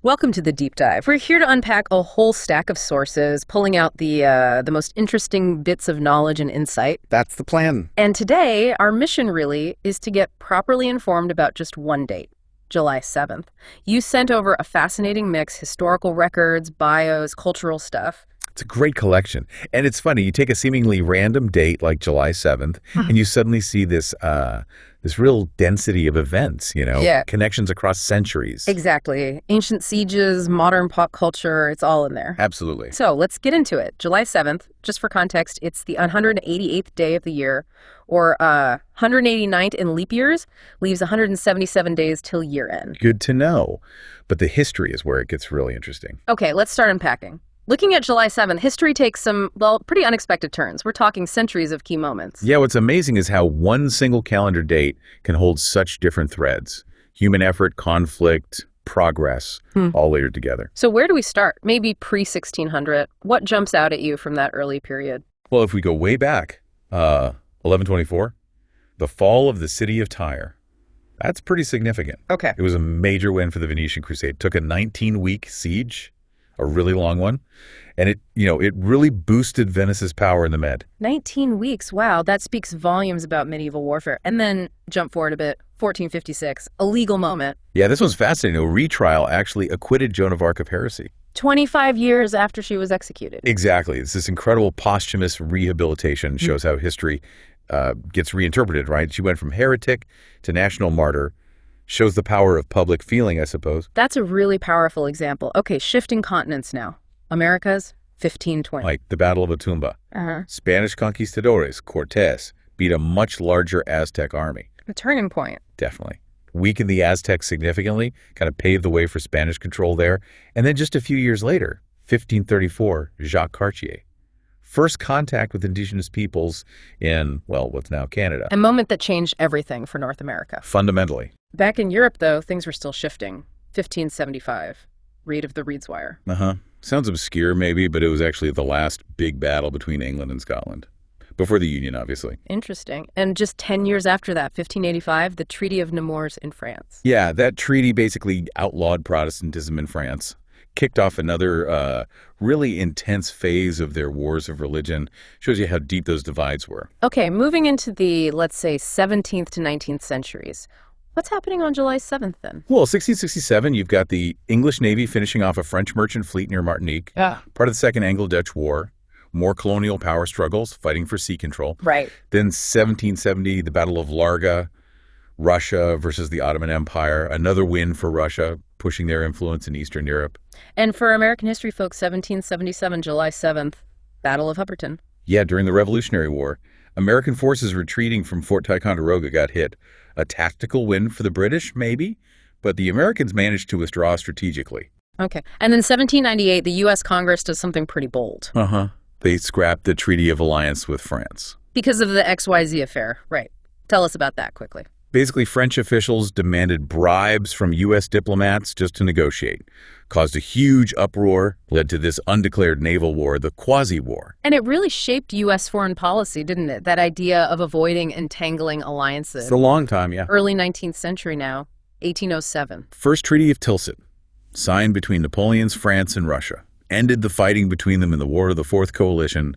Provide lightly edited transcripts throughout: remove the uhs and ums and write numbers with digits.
Welcome to the deep dive. We're here to unpack a whole stack of sources, pulling out the most interesting bits of knowledge and insight. That's the plan. And today, our mission really is to get properly informed about just one date, July 7th. You sent over a fascinating mix, historical records, bios, cultural stuff. It's a great collection. And it's funny, you take a seemingly random date like July 7th, and you suddenly see this real density of events, connections across centuries. Exactly. Ancient sieges, modern pop culture, it's all in there. Absolutely. So let's get into it. July 7th, just for context, it's the 188th day of the year, or 189th in leap years, leaves 177 days till year end. Good to know. But the history is where it gets really interesting. Okay, let's start unpacking. Looking at July 7th, history takes some, pretty unexpected turns. We're talking centuries of key moments. Yeah, what's amazing is how one single calendar date can hold such different threads. Human effort, conflict, progress, all layered together. So where do we start? Maybe pre-1600. What jumps out at you from that early period? Well, if we go way back, 1124, the fall of the city of Tyre. That's pretty significant. Okay. It was a major win for the Venetian Crusade. It took a 19-week siege, a really long one, and it really boosted Venice's power in the Med. 19 weeks, wow, that speaks volumes about medieval warfare. And then jump forward a bit, 1456, a legal moment. Yeah, this one's fascinating. A retrial actually acquitted Joan of Arc of heresy. 25 years after she was executed. Exactly. It's this incredible posthumous rehabilitation, shows how history gets reinterpreted, right? She went from heretic to national martyr. Shows the power of public feeling, I suppose. That's a really powerful example. Okay, shifting continents now. Americas, 1520. Like the Battle of Otumba. Spanish conquistadores, Cortés, beat a much larger Aztec army. A turning point. Definitely. Weakened the Aztecs significantly, kind of paved the way for Spanish control there. And then just a few years later, 1534, Jacques Cartier. First contact with indigenous peoples in, what's now Canada. A moment that changed everything for North America. Fundamentally. Back in Europe, though, things were still shifting. 1575, Raid of the Reedswire. Sounds obscure, maybe, but it was actually the last big battle between England and Scotland. Before the Union, obviously. Interesting. And just 10 years after that, 1585, the Treaty of Nemours in France. Yeah, that treaty basically outlawed Protestantism in France. Kicked off another really intense phase of their wars of religion. Shows you how deep those divides were. Okay, moving into the, let's say, 17th to 19th centuries. What's happening on July 7th then? Well, 1667, you've got the English Navy finishing off a French merchant fleet near Martinique. Yeah. Part of the Second Anglo-Dutch War. More colonial power struggles, fighting for sea control. Right. Then 1770, the Battle of Larga, Russia versus the Ottoman Empire. Another win for Russia, pushing their influence in Eastern Europe. And for American history folks, 1777, July 7th, Battle of Hubbardton. Yeah, during the Revolutionary War, American forces retreating from Fort Ticonderoga got hit. A tactical win for the British, maybe, but the Americans managed to withdraw strategically. Okay. And then 1798, the U.S. Congress does something pretty bold. They scrapped the Treaty of Alliance with France. Because of the XYZ affair. Right. Tell us about that quickly. Basically, French officials demanded bribes from U.S. diplomats just to negotiate. Caused a huge uproar, led to this undeclared naval war, the Quasi-War. And it really shaped U.S. foreign policy, didn't it? That idea of avoiding entangling alliances. It's a long time, yeah. Early 19th century now, 1807. First Treaty of Tilsit, signed between Napoleon's France and Russia. Ended the fighting between them in the War of the Fourth Coalition.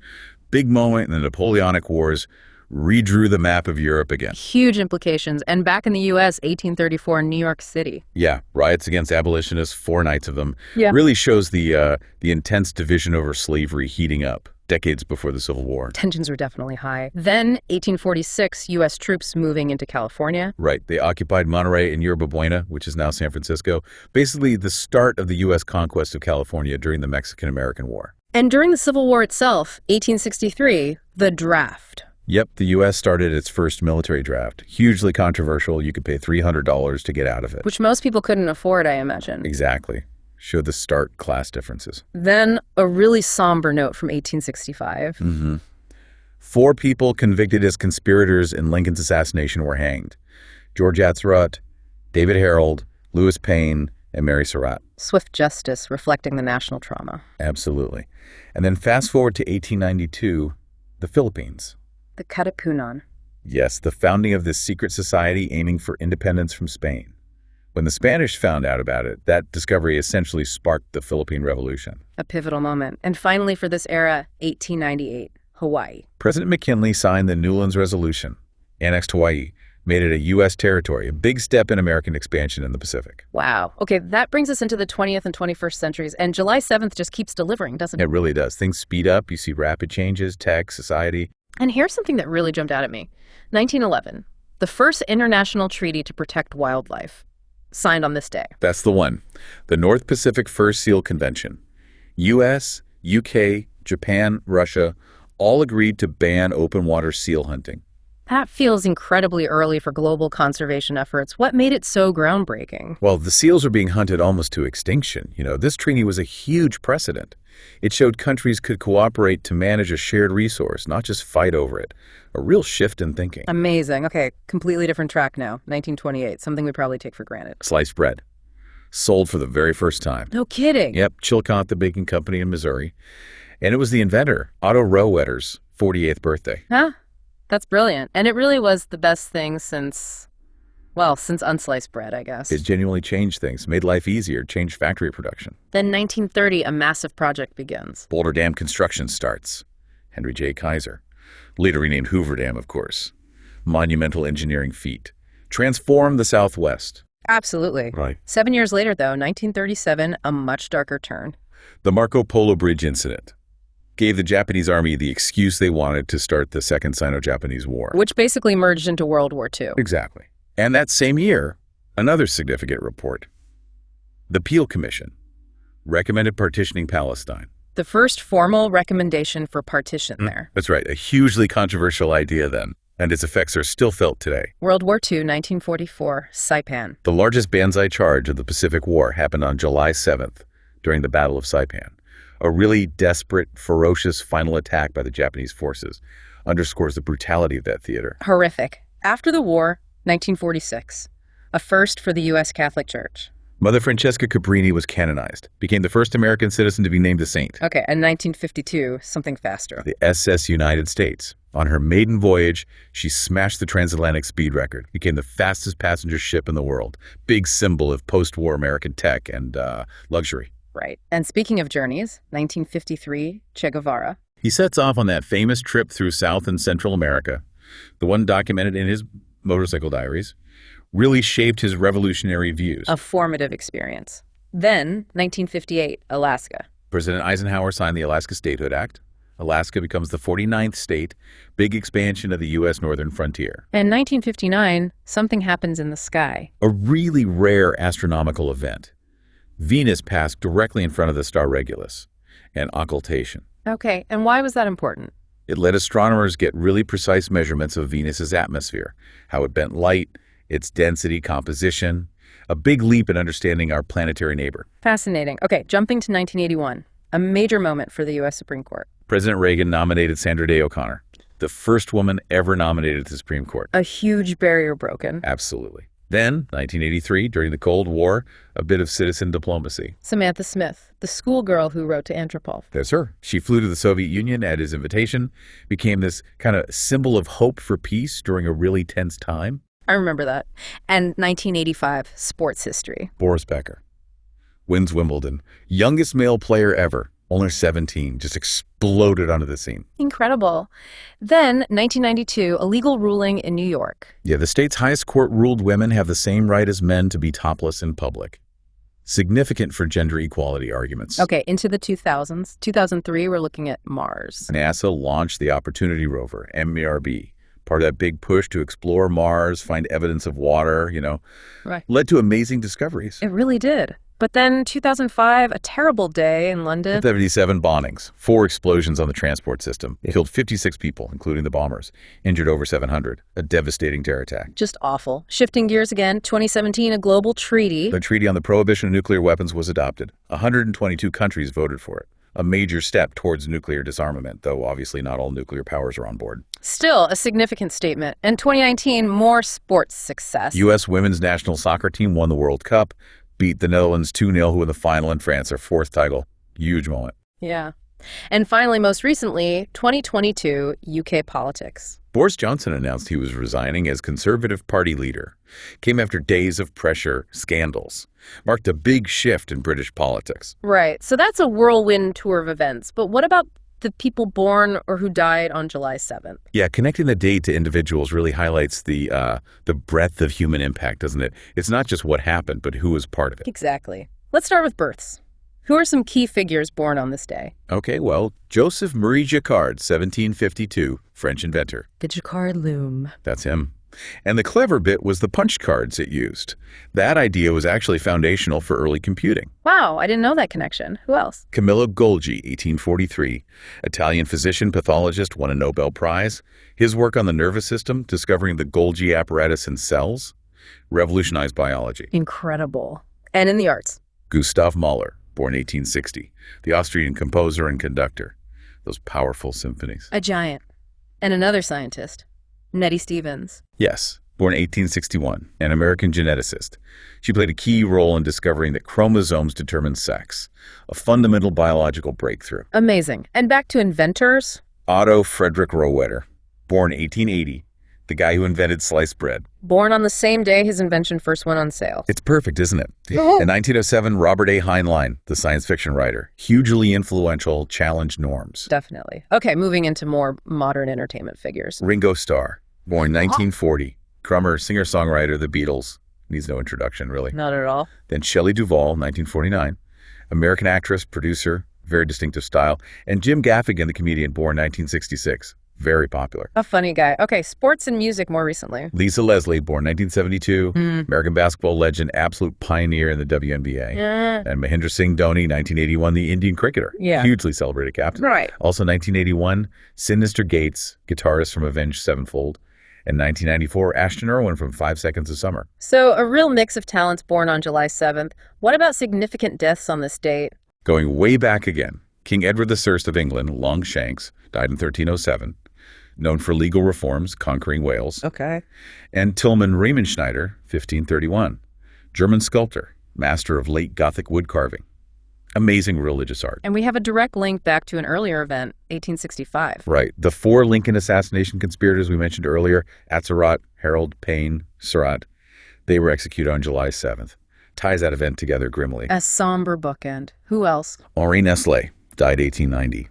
Big moment in the Napoleonic Wars. Redrew the map of Europe again. Huge implications. And back in the U.S., 1834, New York City. Yeah, riots against abolitionists, 4 nights of them. Yeah. Really shows the intense division over slavery heating up decades before the Civil War. Tensions were definitely high. Then, 1846, U.S. troops moving into California. Right. They occupied Monterey and Yerba Buena, which is now San Francisco. Basically, the start of the U.S. conquest of California during the Mexican-American War. And during the Civil War itself, 1863, the draft. Yep, the U.S. started its first military draft. Hugely controversial. You could pay $300 to get out of it. Which most people couldn't afford, I imagine. Exactly. Showed the stark class differences. Then a really somber note from 1865. 4 people convicted as conspirators in Lincoln's assassination were hanged. George Atzerodt, David Harold, Louis Payne, and Mary Surratt. Swift justice reflecting the national trauma. Absolutely. And then fast forward to 1892, the Philippines. The Katipunan. Yes, the founding of this secret society aiming for independence from Spain. When the Spanish found out about it, that discovery essentially sparked the Philippine Revolution. A pivotal moment. And finally, for this era, 1898, Hawaii. President McKinley signed the Newlands Resolution, annexed Hawaii, made it a U.S. territory, a big step in American expansion in the Pacific. Wow. Okay, that brings us into the 20th and 21st centuries, and July 7th just keeps delivering, doesn't it? It really does. Things speed up. You see rapid changes, tech, society. And here's something that really jumped out at me. 1911, the first international treaty to protect wildlife, signed on this day. That's the one. The North Pacific Fur Seal Convention. U.S., U.K., Japan, Russia all agreed to ban open water seal hunting. That feels incredibly early for global conservation efforts. What made it so groundbreaking? Well, the seals are being hunted almost to extinction. This treaty was a huge precedent. It showed countries could cooperate to manage a shared resource, not just fight over it. A real shift in thinking. Amazing. Okay, completely different track now. 1928, something we probably take for granted. Sliced bread. Sold for the very first time. No kidding. Yep, Chillicothe, the baking company in Missouri. And it was the inventor, Otto Rohwedder's 48th birthday. Huh? That's brilliant. And it really was the best thing since unsliced bread, I guess. It genuinely changed things, made life easier, changed factory production. Then 1930, a massive project begins. Boulder Dam construction starts. Henry J. Kaiser. Later renamed Hoover Dam, of course. Monumental engineering feat. Transformed the Southwest. Absolutely. Right. 7 years later, though, 1937, a much darker turn. The Marco Polo Bridge incident gave the Japanese army the excuse they wanted to start the Second Sino-Japanese War. Which basically merged into World War II. Exactly. And that same year, another significant report. The Peel Commission recommended partitioning Palestine. The first formal recommendation for partition there. That's right. A hugely controversial idea then, and its effects are still felt today. World War II, 1944, Saipan. The largest banzai charge of the Pacific War happened on July 7th during the Battle of Saipan. A really desperate, ferocious final attack by the Japanese forces underscores the brutality of that theater. Horrific. After the war, 1946, a first for the U.S. Catholic Church. Mother Francesca Cabrini was canonized, became the first American citizen to be named a saint. Okay, and 1952, something faster. The SS United States. On her maiden voyage, she smashed the transatlantic speed record, became the fastest passenger ship in the world, big symbol of post-war American tech and luxury. Right. And speaking of journeys, 1953, Che Guevara. He sets off on that famous trip through South and Central America, the one documented in his motorcycle diaries, really shaped his revolutionary views. A formative experience. Then, 1958, Alaska. President Eisenhower signed the Alaska Statehood Act. Alaska becomes the 49th state, big expansion of the U.S. northern frontier. And 1959, something happens in the sky. A really rare astronomical event. Venus passed directly in front of the star Regulus, an occultation. Okay, and why was that important? It let astronomers get really precise measurements of Venus's atmosphere, how it bent light, its density, composition, a big leap in understanding our planetary neighbor. Fascinating. Okay, jumping to 1981, a major moment for the U.S. Supreme Court. President Reagan nominated Sandra Day O'Connor, the first woman ever nominated to the Supreme Court. A huge barrier broken. Absolutely. Then, 1983, during the Cold War, a bit of citizen diplomacy. Samantha Smith, the schoolgirl who wrote to Antropov. That's her. She flew to the Soviet Union at his invitation, became this kind of symbol of hope for peace during a really tense time. I remember that. And 1985, sports history. Boris Becker wins Wimbledon. Youngest male player ever, only 17, just exploded onto the scene. Incredible. Then, 1992, a legal ruling in New York. Yeah, the state's highest court ruled women have the same right as men to be topless in public. Significant for gender equality arguments. Okay, into the 2000s. 2003, we're looking at Mars. NASA launched the Opportunity rover, MERB, part of that big push to explore Mars, find evidence of water, Right. Led to amazing discoveries. It really did. But then 2005, a terrible day in London. 77 bombings, 4 explosions on the transport system. It killed 56 people, including the bombers. Injured over 700. A devastating terror attack. Just awful. Shifting gears again, 2017, a global treaty. The Treaty on the Prohibition of Nuclear Weapons was adopted. 122 countries voted for it. A major step towards nuclear disarmament, though obviously not all nuclear powers are on board. Still a significant statement. In 2019, more sports success. U.S. women's national soccer team won the World Cup, beat the Netherlands 2-0, who in the final in France, their 4th title. Huge moment. Yeah. And finally, most recently, 2022, UK politics. Boris Johnson announced he was resigning as Conservative Party leader. Came after days of pressure, scandals. Marked a big shift in British politics. Right. So that's a whirlwind tour of events. But what about the people born or who died on July 7th? Yeah, connecting the date to individuals really highlights the breadth of human impact, doesn't it? It's not just what happened, but who was part of it. Exactly. Let's start with births. Who are some key figures born on this day? Okay, well, Joseph Marie Jacquard, 1752, French inventor. The Jacquard loom. That's him. And the clever bit was the punch cards it used. That idea was actually foundational for early computing. Wow, I didn't know that connection. Who else? Camillo Golgi, 1843, Italian physician, pathologist, won a Nobel Prize. His work on the nervous system, discovering the Golgi apparatus in cells, revolutionized biology. Incredible. And in the arts? Gustav Mahler, born 1860, the Austrian composer and conductor. Those powerful symphonies. A giant. And another scientist, Nettie Stevens. Yes, born 1861, an American geneticist. She played a key role in discovering that chromosomes determine sex, a fundamental biological breakthrough. Amazing. And back to inventors? Otto Frederick Rohwedder, born 1880, the guy who invented sliced bread. Born on the same day his invention first went on sale. It's perfect, isn't it? In 1907, Robert A. Heinlein, the science fiction writer, hugely influential, challenged norms. Definitely. Okay, moving into more modern entertainment figures. Ringo Starr, born 1940, drummer, singer-songwriter, The Beatles. Needs no introduction, really. Not at all. Then Shelley Duvall, 1949, American actress, producer, very distinctive style. And Jim Gaffigan, the comedian, born 1966. Very popular. A funny guy. Okay, sports and music more recently. Lisa Leslie, born 1972, American basketball legend, absolute pioneer in the WNBA. And Mahendra Singh Dhoni, 1981, the Indian cricketer. Yeah. Hugely celebrated captain. Right. Also 1981, Sinister Gates, guitarist from Avenged Sevenfold. And 1994, Ashton Irwin from 5 Seconds of Summer. So a real mix of talents born on July 7th. What about significant deaths on this date? Going way back again, King Edward I of England, Longshanks, died in 1307. Known for legal reforms, conquering Wales. Okay. And Tilman Riemenschneider, 1531. German sculptor, master of late Gothic wood carving. Amazing religious art. And we have a direct link back to an earlier event, 1865. Right. The 4 Lincoln assassination conspirators we mentioned earlier, Atzerodt, Harold, Payne, Surratt, they were executed on July 7th. Ties that event together grimly. A somber bookend. Who else? Henri Nestlé, died 1890.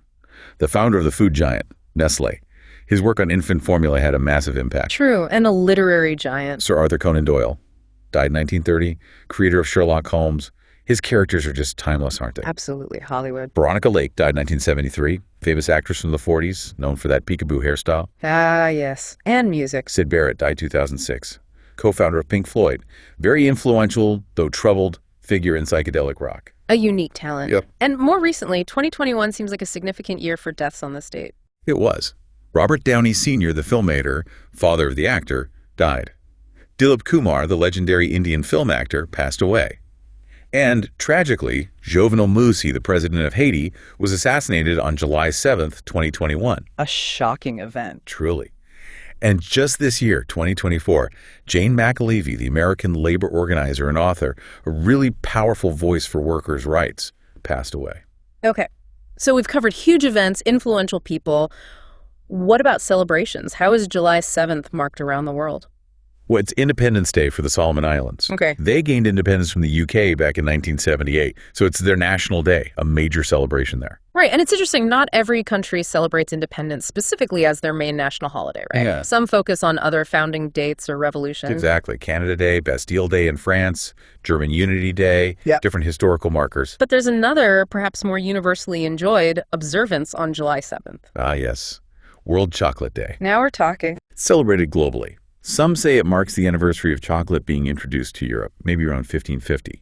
The founder of the food giant, Nestlé. His work on infant formula had a massive impact. True, and a literary giant. Sir Arthur Conan Doyle, died in 1930, creator of Sherlock Holmes. His characters are just timeless, aren't they? Absolutely, Hollywood. Veronica Lake died in 1973, famous actress from the 40s, known for that peekaboo hairstyle. Ah, yes. And music. Syd Barrett died 2006, co-founder of Pink Floyd. Very influential, though troubled, figure in psychedelic rock. A unique talent. Yep. And more recently, 2021 seems like a significant year for deaths on this date. It was. Robert Downey Sr., the filmmaker, father of the actor, died. Dilip Kumar, the legendary Indian film actor, passed away. And, tragically, Jovenel Moïse, the president of Haiti, was assassinated on July 7th, 2021. A shocking event. Truly. And just this year, 2024, Jane McAlevey, the American labor organizer and author, a really powerful voice for workers' rights, passed away. Okay, so we've covered huge events, influential people. What about celebrations? How is July 7th marked around the world? Well, it's Independence Day for the Solomon Islands. Okay. They gained independence from the UK back in 1978, so it's their national day, a major celebration there. Right, and it's interesting, not every country celebrates independence specifically as their main national holiday, right? Yeah. Some focus on other founding dates or revolutions. Exactly. Canada Day, Bastille Day in France, German Unity Day, different historical markers. But there's another, perhaps more universally enjoyed, observance on July 7th. Ah, yes. World Chocolate Day. Now we're talking. It's celebrated globally. Some say it marks the anniversary of chocolate being introduced to Europe, maybe around 1550.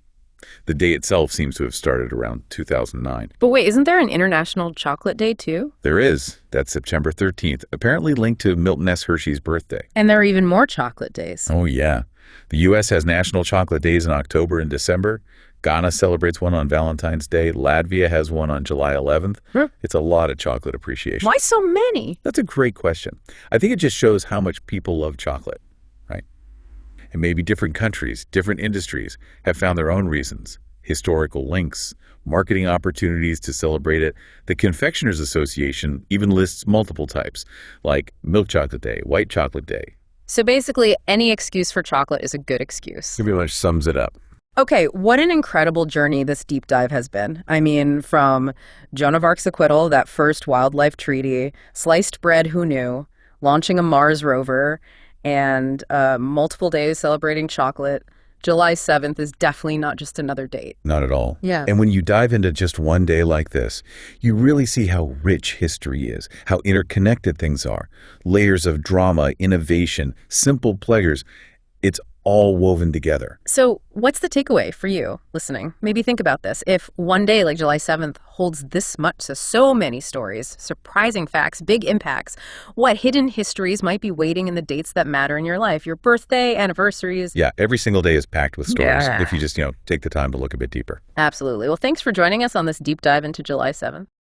The day itself seems to have started around 2009. But wait, isn't there an International Chocolate Day too? There is. That's September 13th, apparently linked to Milton S. Hershey's birthday. And there are even more chocolate days. Oh, yeah. The U.S. has National Chocolate Days in October and December. Ghana celebrates one on Valentine's Day. Latvia has one on July 11th. It's a lot of chocolate appreciation. Why so many? That's a great question. I think it just shows how much people love chocolate, right? And maybe different countries, different industries have found their own reasons, historical links, marketing opportunities to celebrate it. The Confectioners Association even lists multiple types, like milk chocolate day, white chocolate day. So basically, any excuse for chocolate is a good excuse. Pretty much sums it up. Okay, what an incredible journey this deep dive has been. I mean, from Joan of Arc's acquittal, that first wildlife treaty, sliced bread, who knew, launching a Mars rover, and multiple days celebrating chocolate. July 7th is definitely not just another date. Not at all. Yeah. And when you dive into just one day like this, you really see how rich history is, how interconnected things are. Layers of drama, innovation, simple pleasures. It's all woven together. So what's the takeaway for you listening? Maybe think about this. If one day like July 7th holds this much, so many stories, surprising facts, big impacts, what hidden histories might be waiting in the dates that matter in your life? Your birthday, anniversaries. Yeah, every single day is packed with stories Yeah. if you just, take the time to look a bit deeper. Absolutely. Well, thanks for joining us on this deep dive into July 7th.